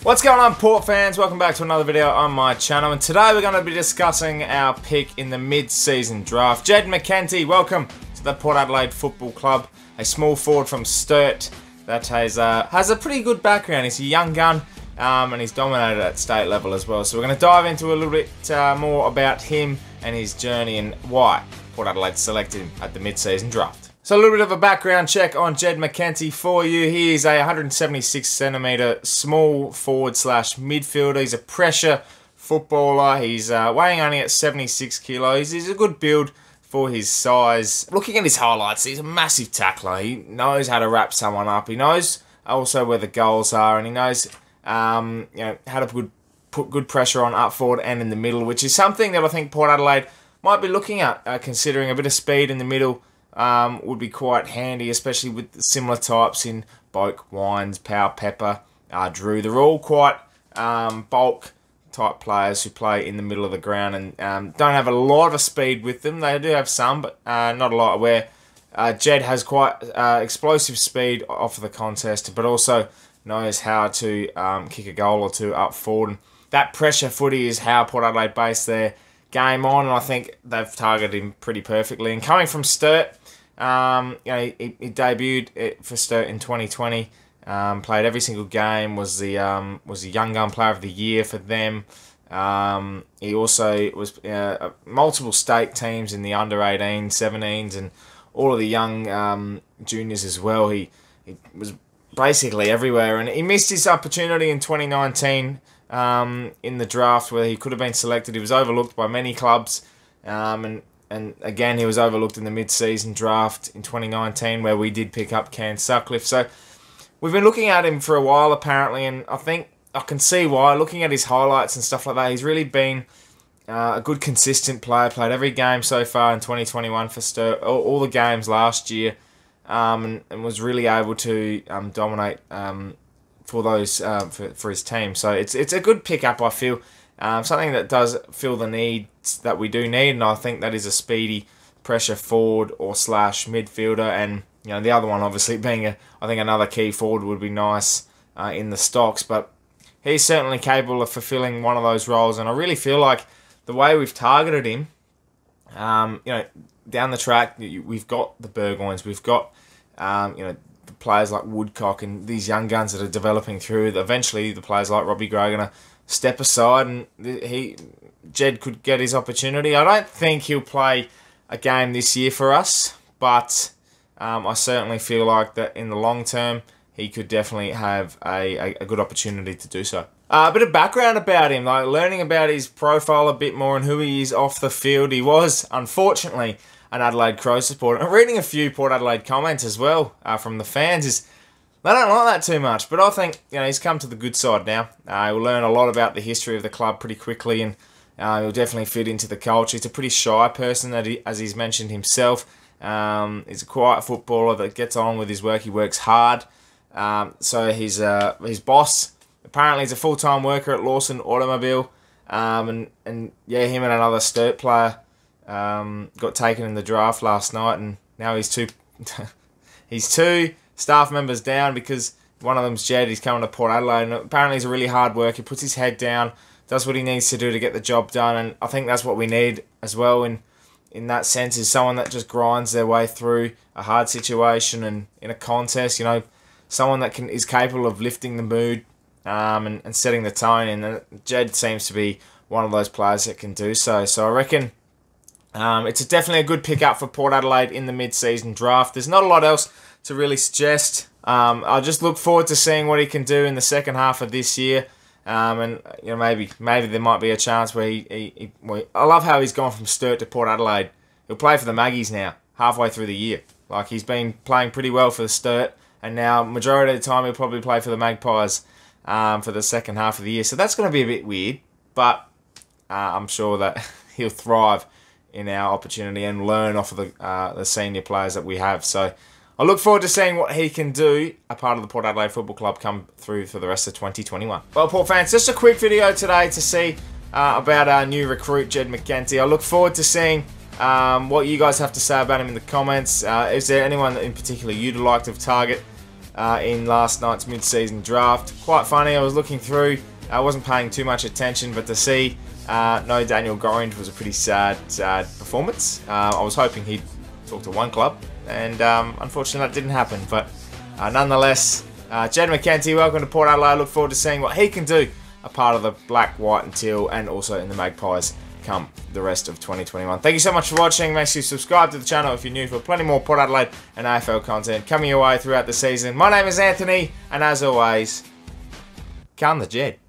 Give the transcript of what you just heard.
What's going on, Port fans? Welcome back to another video on my channel, and today we're going to be discussing our pick in the mid-season draft. Jed Mcentee, welcome to the Port Adelaide Football Club, a small forward from Sturt that has a pretty good background. He's a young gun, and he's dominated at state level as well. So we're going to dive into a little bit more about him and his journey and why Port Adelaide selected him at the mid-season draft. So a little bit of a background check on Jed Mcentee for you. He is a 176cm small forward slash midfielder. He's a pressure footballer. He's weighing only at 76 kilos. He's a good build for his size. Looking at his highlights, he's a massive tackler. He knows how to wrap someone up. He knows also where the goals are, and he knows how to put good pressure on up forward and in the middle, which is something that I think Port Adelaide might be looking at, considering a bit of speed in the middle. Would be quite handy, especially with similar types in Boak, Wines, Power Pepper, Drew. They're all quite bulk type players who play in the middle of the ground and don't have a lot of speed with them. They do have some, but not a lot. Where Jed has quite explosive speed off of the contest, but also knows how to kick a goal or two up forward. And that pressure footy is how Port Adelaide base their game on, and I think they've targeted him pretty perfectly. And coming from Sturt, he debuted for Sturt in 2020. Played every single game. Was the Young Gun Player of the Year for them. He also was multiple state teams in the under 18s, 17s, and all of the young juniors as well. He was basically everywhere, and he missed his opportunity in 2019 in the draft where he could have been selected. He was overlooked by many clubs, and again he was overlooked in the mid-season draft in 2019 where we did pick up Cairns Sutcliffe. So we've been looking at him for a while apparently, and I think I can see why. Looking at his highlights and stuff like that, he's really been a good consistent player. Played every game so far in 2021 for Sturt, all the games last year, and was really able to dominate for those for his team. So it's a good pickup, I feel. Something that does fill the needs that we do need, and I think that is a speedy pressure forward or slash midfielder, and the other one obviously being I think another key forward would be nice in the stocks, but he's certainly capable of fulfilling one of those roles, and I really feel like the way we've targeted him, down the track, we've got the Burgoynes, we've got the players like Woodcock and these young guns that are developing through. Eventually, the players like Robbie Gray are going to step aside, and Jed could get his opportunity. I don't think he'll play a game this year for us, but I certainly feel like that in the long term, he could definitely have a good opportunity to do so. A bit of background about him, like learning about his profile a bit more and who he is off the field. He was, unfortunately, an Adelaide Crows supporter. And reading a few Port Adelaide comments as well from the fans is they don't like that too much. But I think he's come to the good side now. He'll learn a lot about the history of the club pretty quickly, and he'll definitely fit into the culture. He's a pretty shy person, as he's mentioned himself. He's a quiet footballer that gets on with his work. He works hard. So his boss apparently is a full-time worker at Lawson Automobile, and yeah, him and another Sturt player got taken in the draft last night, and now he's two staff members down because one of them's Jed. He's coming to Port Adelaide, and apparently he's a really hard worker. He puts his head down, does what he needs to do to get the job done, and I think that's what we need as well in that sense, is someone that just grinds their way through a hard situation and in a contest, someone that is capable of lifting the mood and setting the tone, and Jed seems to be one of those players that can do so. So I reckon it's definitely a good pickup for Port Adelaide in the mid-season draft. There's not a lot else to really suggest. I just look forward to seeing what he can do in the second half of this year, and maybe there might be a chance where I love how he's gone from Sturt to Port Adelaide. He'll play for the Maggies now, halfway through the year. Like, he's been playing pretty well for the Sturt, and now majority of the time he'll probably play for the Magpies for the second half of the year. So that's going to be a bit weird, but I'm sure that he'll thrive in our opportunity and learn off of the senior players that we have. So I look forward to seeing what he can do, a part of the Port Adelaide Football Club, come through for the rest of 2021. Well, Port fans, just a quick video today to see about our new recruit, Jed Mcentee. I look forward to seeing what you guys have to say about him in the comments. Is there anyone in particular you'd like to target in last night's mid-season draft. Quite funny. I was looking through. I wasn't paying too much attention, but to see no Daniel Gorringe was a pretty sad performance. I was hoping he'd talk to one club, and unfortunately that didn't happen. But nonetheless, Jed Mcentee, welcome to Port Adelaide. I look forward to seeing what he can do, a part of the black, white and teal, and also in the Magpies come the rest of 2021. Thank you so much for watching. Make sure you subscribe to the channel if you're new for plenty more Port Adelaide and AFL content coming your way throughout the season. My name is Anthony, and as always, come the Jed.